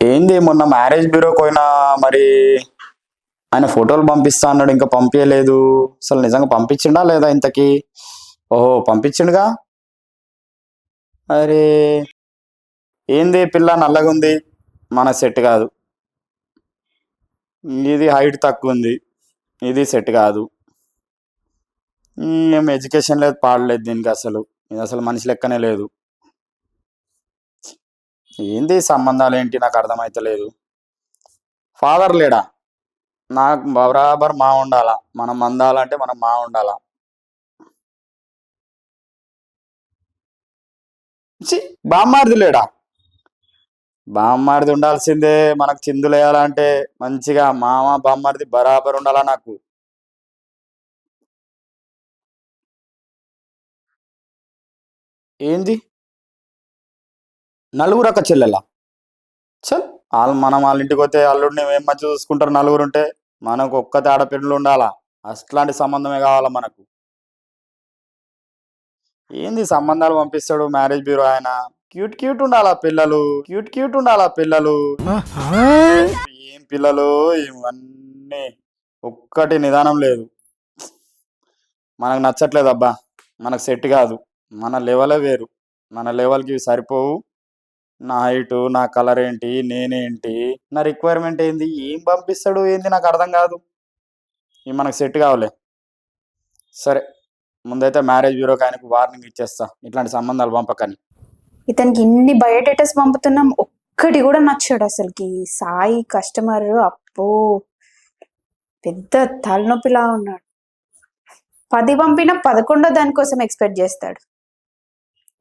ఏంది మొన్న మ్యారేజ్ బ్యూరోకి పోయినా మరి ఆయన ఫోటోలు పంపిస్తా అన్నాడు, ఇంకా పంపించలేదు. అసలు నిజంగా పంపించిండా లేదా ఇంతకీ? ఓహో, పంపించిండుగా. అరే, ఏంది పిల్ల నల్లగుంది, మన సెట్ కాదు. ఇది హైట్ తక్కువ ఉంది, ఇది సెట్ కాదు. ఏం ఎడ్యుకేషన్ లేదు, పాడలేదు దీనికి. అసలు ఇది అసలు మనిషి లెక్కనే లేదు. ఏంది సంబంధాలు ఏంటి నాకు అర్థమైతలేదు. ఫాదర్ లేడా? నాకు బరాబర్ మా ఉండాలా. మనం అందాలంటే మనం మా ఉండాలా. ఛీ, బామ్మారిది లేడా? బామ్మారిది ఉండాల్సిందే. మనకు చిందులేయాలంటే మంచిగా మామ బామ్మారిది బరాబర్ ఉండాలా నాకు. ఏంది నలుగురు అక్క చెల్లెలా? చల్, మనం వాళ్ళ ఇంటికి పోతే అల్లుడిని ఏం మంచి చూసుకుంటారు నలుగురు ఉంటే. మనకు ఒక్కతే ఆడపిల్లలు ఉండాలా. అట్లాంటి సంబంధమే కావాలా మనకు. ఏంది సంబంధాలు పంపిస్తాడు మ్యారేజ్ బ్యూరో ఆయన. క్యూట్ క్యూట్ ఉండాలా పిల్లలు, క్యూట్ క్యూట్ ఉండాలా పిల్లలు. ఏం పిల్లలు ఇవన్నీ, ఒక్కటి నిదానం లేదు. మనకు నచ్చట్లేదు అబ్బా, మనకు సెట్ కాదు. మన లెవెలే వేరు, మన లెవెల్కి ఇవి సరిపోవు. నా హైటు, నా కలర్ ఏంటి, నేనేంటి, నా రిక్వైర్మెంట్ ఏంది, ఏం పంపిస్తాడు ఏంది నాకు అర్థం కాదు. ఇవి మనకు సెట్ కావలే. సరే, ముందైతే మ్యారేజ్ బ్యూరోకి ఆయనకు వార్నింగ్ ఇచ్చేస్తా, ఇట్లాంటి సంబంధాలు పంపకని. ఇతనికి ఇన్ని బయోడేటాస్ పంపుతున్నాం, ఒక్కటి కూడా నచ్చాడు అసలుకి. సాయి కస్టమర్ అప్పో పెద్ద తలనొప్పిలా ఉన్నాడు. 10 పంపినా 11 దానికోసం ఎక్స్పెక్ట్ చేస్తాడు.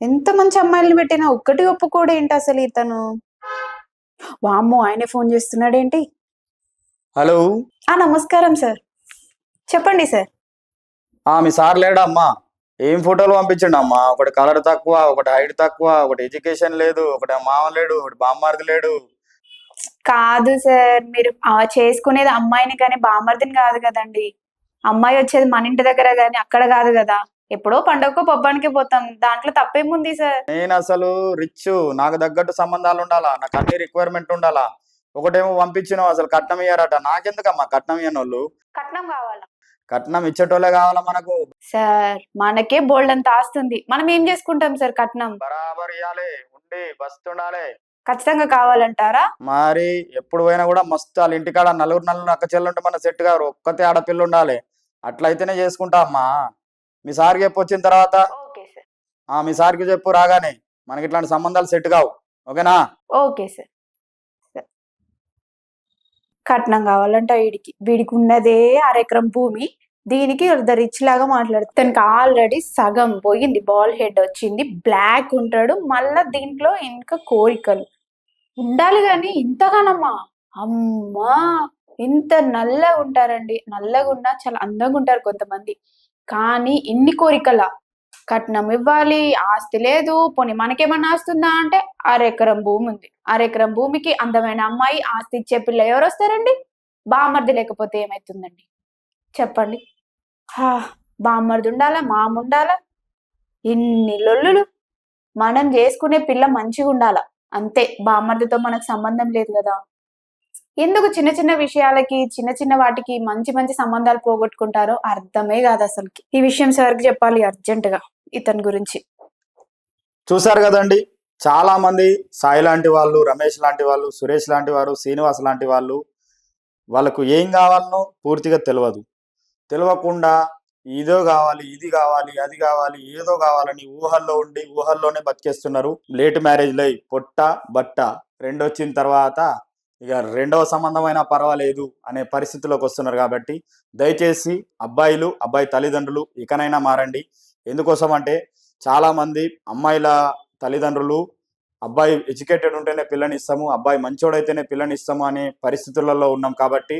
ఎంత మంచి అమ్మాయిలను పెట్టినా ఒక్కటి ఒప్పుకోడు ఏంటి అసలు ఇతను. వామ్మో, ఆయనే ఫోన్ చేస్తున్నాడేంటి? హలో. నమస్కారం సార్, చెప్పండి సార్. మీ సార్ లేడా అమ్మా? ఏం ఫోటోలు పంపించండి అమ్మా. ఒకటి కలర్ తక్కువ, ఒకటి హైట్ తక్కువ, ఒకటి ఎడ్యుకేషన్ లేదు, ఒకటి మామ లేడు, ఒకటి బామ్మారిది లేడు. కాదు సార్, మీరు చేసుకునేది అమ్మాయిని కానీ బామర్దిని కాదు కదండి. అమ్మాయి వచ్చేది మన ఇంటి దగ్గర కానీ అక్కడ కాదు కదా. ఎప్పుడో పండగకో పబ్బానికి పోతాం, దాంట్లో తప్పేముంది సార్? నేను అసలు రిచ్, నాకు తగ్గట్టు సంబంధాలు ఉండాలా, నాకు అన్ని రిక్వైర్మెంట్ ఉండాలా. ఒకటేమో పంపించినావు, అసలు కట్నం ఇయ్యారట. నాకెందుకమ్మా కట్నం ఇయ్యనోళ్ళు? కట్నం కావాలా? కట్నం ఇచ్చేటోళ్ళే కావాలా మనకు. సార్, మనకే బోల్డ్ అంత ఆస్తుంది, మనం ఏం చేసుకుంటాం సార్ కట్నం? బరాబర్ ఇవ్వాలి, ఉండి బస్తుండాలి. ఖచ్చితంగా కావాలంటారా? మరి ఎప్పుడు పోయినా కూడా మస్తు వాళ్ళ ఇంటికాడ నలుగురు అక్క చెల్లెలు ఉంటే మన సెట్ గారు, ఒక్కతే ఆడపిల్ల ఉండాలి. అట్లయితేనే చేసుకుంటా అమ్మా. మీ సార్కి చెప్పు వచ్చిన తర్వాత. Okay sir. మీ సార్కి చెప్పు రాగానే, మనకి ఇట్లాంటి సంబంధాలు సెట్ కావు. ఓకేనా? Okay sir. కట్నం కావాలంట వీడికి ఉన్నదే 1/2 ఎకరం భూమి. దీనికి రిచ్ లాగా మాట్లాడుతుంది. తనకి ఆల్రెడీ సగం పోయింది, బాల్ హెడ్ వచ్చింది, బ్లాక్ ఉంటాడు, మళ్ళా దీంట్లో ఇంకా కోరికలు ఉండాలి కానీ ఇంతగానమ్మా. అమ్మా, ఇంత నల్లగా ఉంటారండి. నల్లగా ఉన్నా చాలా అందంగా ఉంటారు కొంతమంది, కానీ ఇన్ని కోరికల. కట్నం ఇవ్వాలి, ఆస్తి లేదు, పోనీ మనకేమన్నా ఆస్తుందా అంటే 1/2 ఎకరం భూమి ఉంది. 1/2 ఎకరం భూమికి అందమైన అమ్మాయి, ఆస్తి ఇచ్చే పిల్ల ఎవరు వస్తారండి? బామ్మర్ది లేకపోతే ఏమైతుందండి చెప్పండి? బామ్మర్ది ఉండాలా, మామ ఉండాలా, ఇన్ని లొల్లులు. మనం చేసుకునే పిల్ల మంచిగా ఉండాలా అంతే, బామ్మర్దితో మనకు సంబంధం లేదు కదా. ఎందుకు చిన్న చిన్న విషయాలకి, చిన్న చిన్న వాటికి మంచి మంచి సంబంధాలు పోగొట్టుకుంటారో అర్థమే కాదు అసలుకి. ఈ విషయం సార్కి చెప్పాలి అర్జెంటుగా ఇతని గురించి. చూసారు కదండి, చాలా మంది సాయి లాంటి వాళ్ళు, రమేష్ లాంటి వాళ్ళు, సురేష్ లాంటి వారు, శ్రీనివాస్ లాంటి వాళ్ళు, వాళ్ళకు ఏం కావాలనో పూర్తిగా తెలియకుండా ఇదో కావాలి, ఇది కావాలి, అది కావాలి, ఏదో కావాలని ఊహల్లో ఉండి ఊహల్లోనే బతికేస్తున్నారు. లేట్ మ్యారేజ్లో పొట్ట బట్ట రెండు వచ్చిన తర్వాత ఇక రెండవ సంబంధమైనా పర్వాలేదు అనే పరిస్థితిలోకి వస్తున్నారు. కాబట్టి దయచేసి అబ్బాయి తల్లిదండ్రులు ఇకనైనా మారండి. ఎందుకోసం అంటే చాలామంది అమ్మాయిల తల్లిదండ్రులు అబ్బాయి ఎడ్యుకేటెడ్ ఉంటేనే పిల్లని ఇస్తాము, అబ్బాయి మంచోడైతేనే పిల్లని ఇస్తాము అనే పరిస్థితులలో ఉన్నాం. కాబట్టి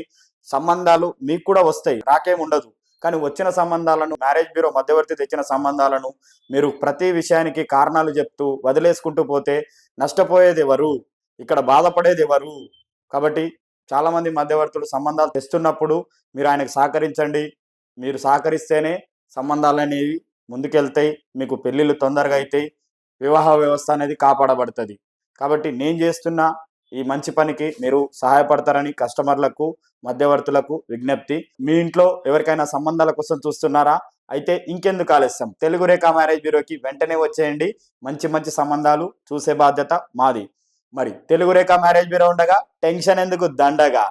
సంబంధాలు మీకు కూడా వస్తాయి, రాకేముండదు. కానీ వచ్చిన సంబంధాలను, మ్యారేజ్ బ్యూరో మధ్యవర్తి తెచ్చిన సంబంధాలను మీరు ప్రతి విషయానికి కారణాలు చెప్తూ వదిలేసుకుంటూ పోతే నష్టపోయేది ఎవరు, ఇక్కడ బాధపడేది ఎవరు? కాబట్టి చాలామంది మధ్యవర్తులు సంబంధాలు తెస్తున్నప్పుడు మీరు ఆయనకు సహకరించండి. మీరు సహకరిస్తేనే సంబంధాలు అనేవి ముందుకెళ్తాయి, మీకు పెళ్ళిళ్ళు తొందరగా అవుతాయి, వివాహ వ్యవస్థ అనేది కాపాడబడుతుంది. కాబట్టి నేను చేస్తున్న ఈ మంచి పనికి మీరు సహాయపడతారని కస్టమర్లకు మధ్యవర్తులకు విజ్ఞప్తి. మీ ఇంట్లో ఎవరికైనా సంబంధాల కోసం చూస్తున్నారా? అయితే ఇంకెందుకు ఆలస్యం, తెలుగు రేఖ మ్యారేజ్ బ్యూరోకి వెంటనే వచ్చేయండి. మంచి మంచి సంబంధాలు చూసే బాధ్యత మాది. మరి తెలుగు రేఖ మ్యారేజ్ బ్యూరో ఉండగా టెన్షన్ ఎందుకు దండగా.